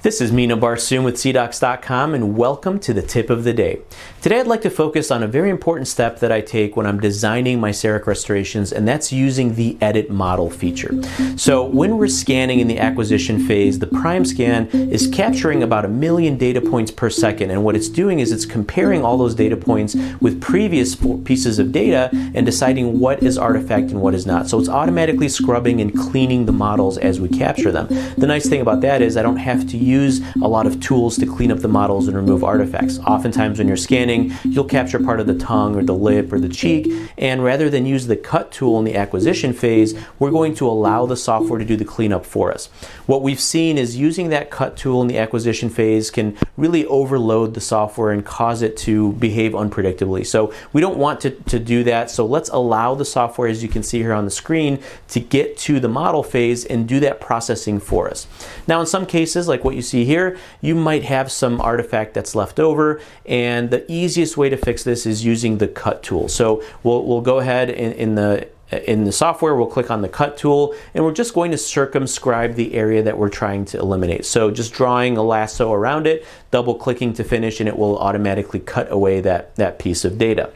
This is Mina Barsoom with cdocs.com, and welcome to the tip of the day. Today I'd like to focus on a very important step that I take when I'm designing my CEREC restorations, and that's using the edit model feature. So when we're scanning in the acquisition phase, the prime scan is capturing about 1 million data points per second, and what it's doing is it's comparing all those data points with previous pieces of data and deciding what is artifact and what is not. So it's automatically scrubbing and cleaning the models as we capture them. The nice thing about that is I don't have to use a lot of tools to clean up the models and remove artifacts. Oftentimes when you're scanning, you'll capture part of the tongue or the lip or the cheek, and rather than use the cut tool in the acquisition phase, we're going to allow the software to do the cleanup for us. What we've seen is using that cut tool in the acquisition phase can really overload the software and cause it to behave unpredictably. So we don't want to do that, so let's allow the software, as you can see here on the screen, to get to the model phase and do that processing for us. Now in some cases, like what you see here, you might have some artifact that's left over, and the easiest way to fix this is using the cut tool. So we'll go ahead in the software, we'll click on the cut tool, and we're just going to circumscribe the area that we're trying to eliminate. So just drawing a lasso around it, double clicking to finish, and it will automatically cut away that piece of data.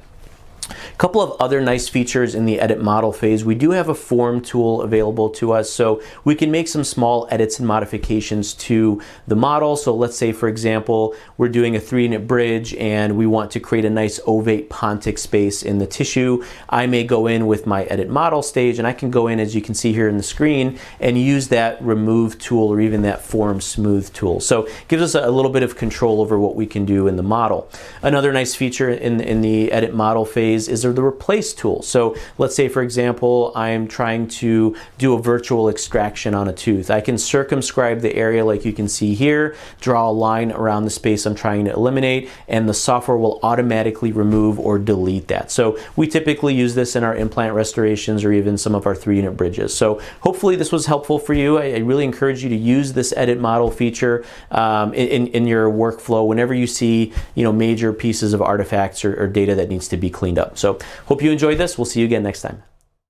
A couple of other nice features in the edit model phase. We do have a form tool available to us, so we can make some small edits and modifications to the model. So let's say, for example, we're doing a 3-unit bridge and we want to create a nice ovate pontic space in the tissue. I may go in with my edit model stage, and I can go in, as you can see here in the screen, and use that remove tool or even that form smooth tool. So it gives us a little bit of control over what we can do in the model. Another nice feature in the edit model phase is the replace tool. So let's say, for example, I'm trying to do a virtual extraction on a tooth. I can circumscribe the area like you can see here, draw a line around the space I'm trying to eliminate, and the software will automatically remove or delete that. So we typically use this in our implant restorations or even some of our 3-unit bridges. So hopefully this was helpful for you. I really encourage you to use this edit model feature in your workflow whenever you see major pieces of artifacts or data that needs to be cleaned up. So hope you enjoyed this. We'll see you again next time.